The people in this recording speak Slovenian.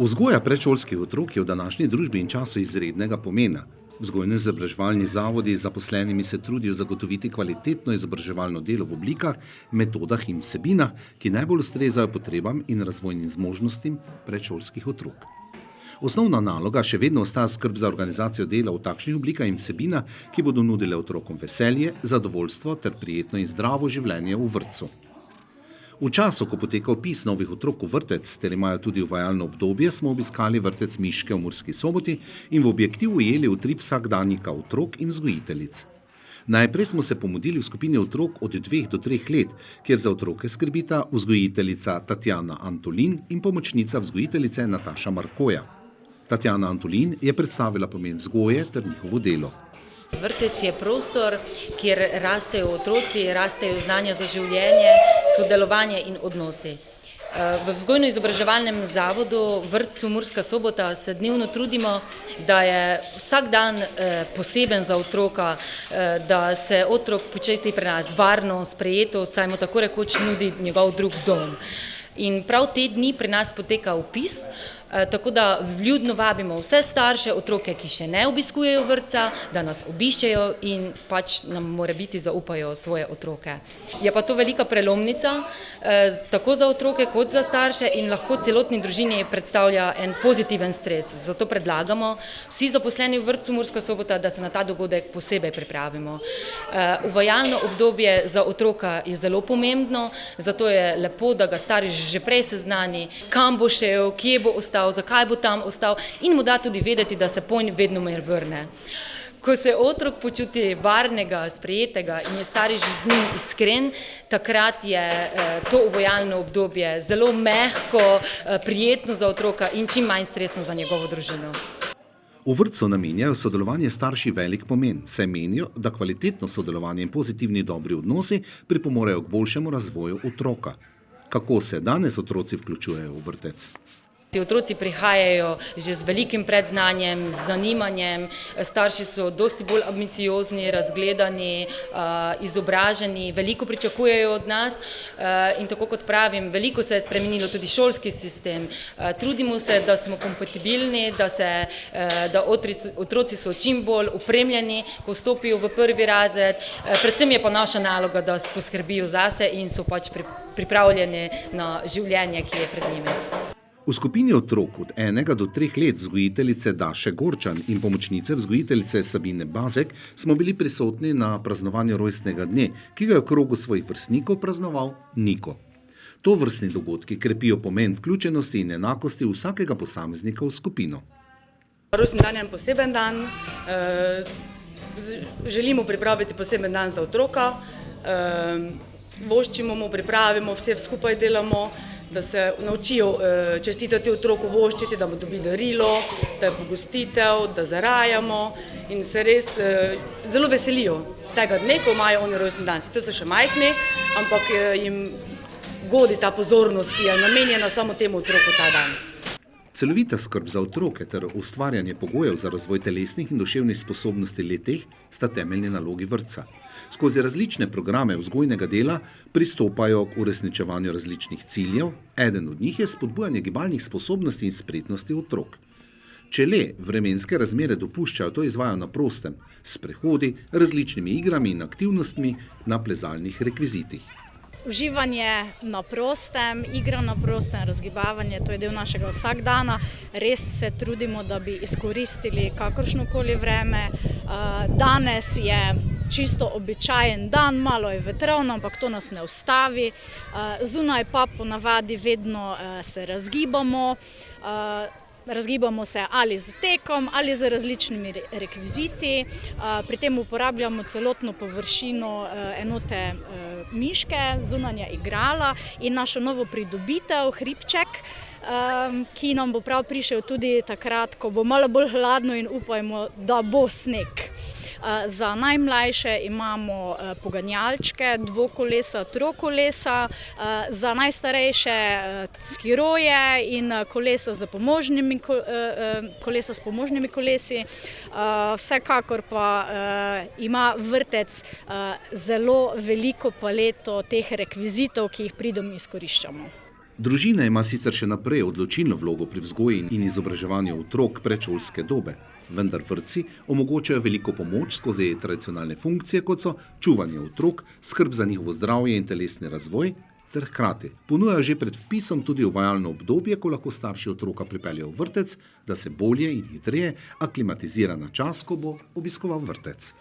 Vzgoja predšolskih otrok je v današnji družbi in času izrednega pomena. Vzgojno-izobraževalni zavodi z zaposlenimi se trudijo zagotoviti kvalitetno izobraževalno delo v oblikah, metodah in vsebinah, ki najbolj ustrezajo potrebam in razvojnim zmožnostim predšolskih otrok. Osnovna naloga še vedno ostaja skrb za organizacijo dela v takšnih oblikah in vsebinah, ki bodo nudile otrokom veselje, zadovoljstvo ter prijetno in zdravo življenje v vrtcu. V času, ko poteka vpis novih otrok v vrtec, ter imajo tudi uvajalno obdobje, smo obiskali vrtec Miške v Murski Soboti in v objektiv ujeli utrip vsakdanjika otrok in vzgojiteljic. Najprej smo se pomudili v skupini otrok od 2 do 3 let, kjer za otroke skrbita vzgojiteljica Tatjana Antolin in pomočnica vzgojiteljice Nataša Markoja. Tatjana Antolin je predstavila pomen vzgoje ter njihovo delo. Vrtec je prostor, kjer rastejo otroci, rastejo znanja za življenje, sodelovanje in odnosi. V vzgojno-izobraževalnem zavodu vrtcu Murska Sobota se dnevno trudimo, da je vsak dan poseben za otroka, da se otrok počuti pri nas varno, sprejeto, saj mu tako rekoč nudi njegov drug dom. In prav te dni pri nas poteka vpis, tako da vljudno vabimo vse starše, otroke, ki še ne obiskujejo vrtca, da nas obiščejo in pač nam morebiti zaupajo svoje otroke. Je pa to velika prelomnica, tako za otroke kot za starše in lahko celotni družini predstavlja en pozitiven stres. Zato predlagamo vsi zaposleni v vrtcu Murska Sobota, da se na ta dogodek posebej pripravimo. Uvajalno obdobje za otroka je zelo pomembno, zato je lepo, da ga starš že prej seznani, kam bo šel, kje bo ostal, zakaj bo tam ostal in mu da tudi vedeti, da se ponj vedno mer vrne. Ko se otrok počuti varnega, sprejetega in je starš z njim iskren, takrat je to uvajalno obdobje zelo mehko, prijetno za otroka in čim manj stresno za njegovo družino. V vrtcu namenjajo sodelovanje starši velik pomen, saj menijo, da kvalitetno sodelovanje in pozitivni dobri odnosi pripomorejo k boljšemu razvoju otroka. Kako se danes otroci vključujejo v vrtec? Ti otroci prihajajo že z velikim predznanjem, z zanimanjem, starši so dosti bolj ambiciozni, razgledani, izobraženi, veliko pričakujejo od nas in tako kot pravim, veliko se je spremenilo tudi šolski sistem. Trudimo se, da smo kompatibilni, da otroci so čim bolj opremljeni, ko vstopijo v prvi razred. Predvsem je pa naša naloga, da poskrbijo zase in so pač pripravljeni na življenje, ki je pred njimi. V skupini otrok od 1 do 3 let vzgojiteljice Daše Gorčan in pomočnice vzgojiteljice Sabine Bazek smo bili prisotni na praznovanju rojstnega dne, ki ga je v krogu svojih vrstnikov praznoval Niko. Tovrstni dogodki krepijo pomen vključenosti in enakosti vsakega posameznika v skupino. Rojstni dan je poseben dan, želimo pripraviti poseben dan za otroka, voščimo mu, pripravimo, vse skupaj delamo, da se naučijo čestitati otroku, voščiti, da mu dobi darilo, da je pogostitev, da zarajamo in se res zelo veselijo tega dne, ko imajo oni rojstni dan. Sicer so še majhni, ampak jim godi ta pozornost, ki je namenjena samo temu otroku ta dan. Celovita skrb za otroke ter ustvarjanje pogojev za razvoj telesnih in duševnih sposobnosti le-teh sta temeljni nalogi vrtca. Skozi različne programe vzgojnega dela pristopajo k uresničevanju različnih ciljev, eden od njih je spodbujanje gibalnih sposobnosti in spretnosti otrok. Če le vremenske razmere dopuščajo, to izvajajo na prostem, s sprehodi, različnimi igrami in aktivnostmi na plezalnih rekvizitih. Uživanje na prostem, igra na prostem, razgibavanje, to je del našega vsakdana. Res se trudimo, da bi izkoristili kakršnokoli vreme. Danes je čisto običajen dan, malo je vetrovno, ampak to nas ne ustavi. Zunaj pa ponavadi vedno se razgibamo. Razgibamo se ali z tekom ali z različnimi rekviziti. Pri tem uporabljamo celotno površino enote Miške, zunanja igrala in našo novo pridobitev, hribček, ki nam bo prav prišel tudi takrat, ko bo malo bolj hladno in upajmo, da bo sneg. Za najmlajše imamo poganjalčke, dvokolesa, trokolesa, za najstarejše skiroje in kolesa s pomožnimi kolesi. Vsekakor pa ima vrtec zelo veliko paleto teh rekvizitov, ki jih pridom izkoriščamo. Družina ima sicer še naprej odločilno vlogo pri vzgoji in izobraževanju otrok predšolske dobe, vendar vrtci omogočajo veliko pomoč skozi tradicionalne funkcije, kot so čuvanje otrok, skrb za njihovo zdravje in telesni razvoj, ter hkrati ponujajo že pred vpisom tudi uvajalno obdobje, ko lahko starši otroka pripeljejo v vrtec, da se bolje in hitreje aklimatizira na čas, ko bo obiskoval vrtec.